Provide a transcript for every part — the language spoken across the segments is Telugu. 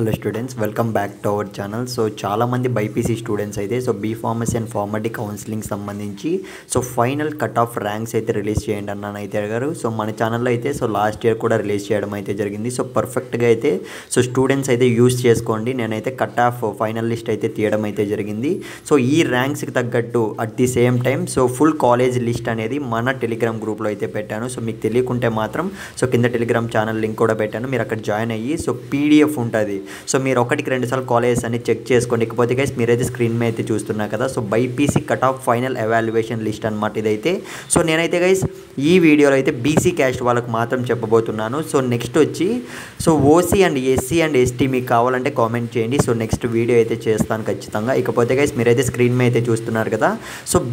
Hello students, welcome back to our channel. So చాలామంది బైపీసీ స్టూడెంట్స్ అయితే B pharmacy and Pharm D counselling సంబంధించి ఫైనల్ కట్ ఆఫ్ ర్యాంక్స్ అయితే రిలీజ్ చేయండి అన్నాను అయితే అడిగారు. మన ఛానల్లో అయితే లాస్ట్ ఇయర్ కూడా రిలీజ్ చేయడం అయితే జరిగింది. పర్ఫెక్ట్గా అయితే స్టూడెంట్స్ అయితే యూస్ చేసుకోండి. నేనైతే కట్ ఆఫ్ ఫైనల్ లిస్ట్ అయితే తీయడం అయితే జరిగింది. ఈ ర్యాంక్స్కి తగ్గట్టు at the same time full college list అనేది మన టెలిగ్రామ్ గ్రూప్లో అయితే పెట్టాను. మీకు తెలియకుంటే మాత్రం కింద టెలిగ్రామ్ ఛానల్ లింక్ కూడా పెట్టాను. మీరు అక్కడ జాయిన్ అయ్యి పీడిఎఫ్ ఉంటుంది. మీరు ఒకటికి 2 సార్లు కాలేజెస్ అన్ని చెక్ చేసుకోండి. ఇకపోతే గైస్ మీరైతే స్క్రీన్ మీద అయితే చూస్తున్నారు కదా, BiPC cut off final evaluation list అనమాట ఇదైతే. నేనైతే గైస్ ఈ వీడియోలో అయితే బీసీ క్యాస్ట్ వాళ్ళకి మాత్రం చెప్పబోతున్నాను. నెక్స్ట్ వచ్చి OC and SC and ST మీకు కావాలంటే కామెంట్ చేయండి. నెక్స్ట్ వీడియో అయితే చేస్తాను ఖచ్చితంగా. ఇకపోతే గైస్ మీరైతే స్క్రీన్ మీద అయితే చూస్తున్నారు కదా,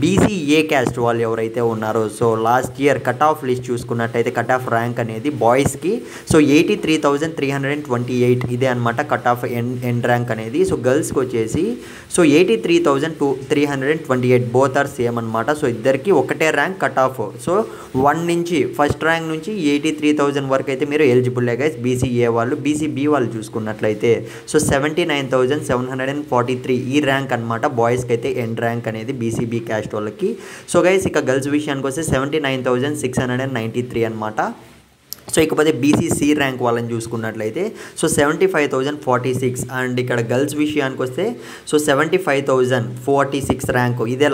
బీసీ ఏ క్యాస్ట్ వాళ్ళు ఎవరైతే ఉన్నారో last year cut off list చూసుకున్నట్టయితే కట్ ఆఫ్ ర్యాంక్ అనేది బాయ్స్కి 83,328 ఇదే అనమాట కట్ ఆఫ్ ఎండ్ ర్యాంక్ అనేది. గర్ల్స్కి వచ్చేసి 83,328 బోత్ ఆర్ సేమ్ అనమాట. ఇద్దరికి ఒకటే ర్యాంక్ కట్ ఆఫ్. 1 నుంచి ఫస్ట్ ర్యాంక్ నుంచి 83,000 వరకు అయితే మీరు ఎలిజిబుల్ గైస్ బీసీఏ వాళ్ళు. బీసీబీ వాళ్ళు చూసుకున్నట్లయితే 79,743 ఈ ర్యాంక్ అనమాట బాయ్స్కి అయితే ఎండ్ ర్యాంక్ అనేది బీసీబీ క్యాస్ట్ వాళ్ళకి. గైస్ ఇక గర్ల్స్ విషయానికి వస్తే 79,693 అనమాట. ఇకపోతే బీసీసీ ర్యాంక్ వాళ్ళని చూసుకున్నట్లయితే 75,046 అండ్ ఇక్కడ గర్ల్స్ విషయానికి వస్తే 75,046 ర్యాంకు ఇదే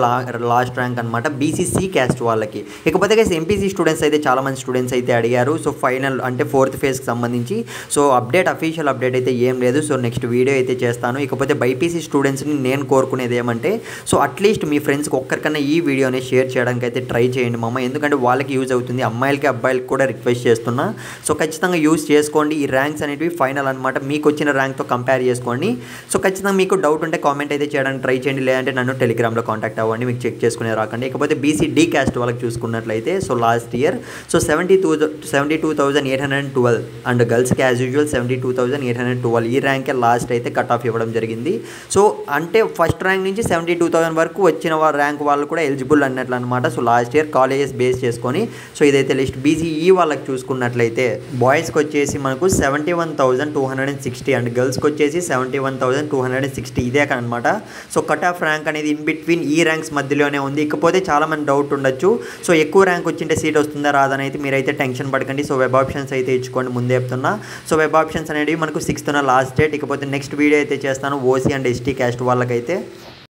లాస్ట్ ర్యాంక్ అనమాట బీసీసీ క్యాస్ట్ వాళ్ళకి. ఇకపోతే ఎంపీసీ స్టూడెంట్స్ అయితే చాలామంది స్టూడెంట్స్ అయితే అడిగారు. ఫైనల్ అంటే 4th ఫేజ్కి సంబంధించి అఫీషియల్ అప్డేట్ అయితే ఏం లేదు. నెక్స్ట్ వీడియో అయితే చేస్తాను. ఇకపోతే బైపీసీ స్టూడెంట్స్ని నేను కోరుకునేది ఏమంటే అట్లీస్ట్ మీ ఫ్రెండ్స్కి ఒక్కరికన్నా ఈ వీడియోని షేర్ చేయడానికి అయితే ట్రై చేయండి మామ, ఎందుకంటే వాళ్ళకి యూజ్ అవుతుంది. అమ్మాయిలకి అబ్బాయిలకి కూడా రిక్వెస్ట్ చేస్తున్నా. ఖచ్చితంగా యూజ్ చేసుకోండి. ఈ ర్యాంక్స్ అనేవి ఫైనల్ అనమాట. మీకు వచ్చిన ర్యాంక్తో కంపేర్ చేసుకోండి. ఖచ్చితంగా మీకు డౌట్ ఉంటే కామెంట్ అయితే చేయడానికి ట్రై చేయండి, లేదంటే నన్ను టెలిగ్రామ్లో కాంటాక్ట్ అవ్వండి, మీకు చెక్ చేసుకునే రాకండి. ఇకపోతే బీసీడీ క్యాస్ట్ వాళ్ళకి చూసుకున్నట్లయితే లాస్ట్ ఇయర్ 72,812 అండ్ గర్ల్స్కి యాజ్ యూజువల్ 72,812 ఈ ర్యాంకే లాస్ట్ అయితే కట్ ఆఫ్ ఇవ్వడం జరిగింది. అంటే ఫస్ట్ ర్యాంక్ నుంచి 72,000 వరకు వచ్చిన ర్యాంక్ వాళ్ళు కూడా ఎలిజిబుల్ అన్నట్లు అనమాట. లాస్ట్ ఇయర్ కాలేజెస్ బేస్ చేసుకొని ఇదైతే లిస్ట్. బీసీఈ వాళ్ళకి చూసుకున్నట్లయితే బాయ్స్కి వచ్చేసి మనకు 71,260 అండ్ గర్ల్స్కి వచ్చేసి 71,260 ఇదే అనమాట. కట్ ఆఫ్ ర్యాంక్ అనేది ఇన్ బిట్వీన్ ఈ ర్యాంక్స్ మధ్యలోనే ఉంది. ఇకపోతే చాలామంది డౌట్ ఉండొచ్చు, ఎక్కువ ర్యాంక్ వచ్చింటే సీట్ వస్తుందా రాదని అయితే మీరైతే టెన్షన్ పడకండి. వెబ్ ఆప్షన్స్ అయితే ఇచ్చుకోండి, ముందే చెప్తున్నా. వెబ్ ఆప్షన్స్ అనేవి మనకు 6th లాస్ట్ డేట్. ఇకపోతే నెక్స్ట్ వీడియో అయితే చేస్తాను ఓసీ అండ్ ఎస్టీ క్యాస్ట్ వాళ్ళకైతే.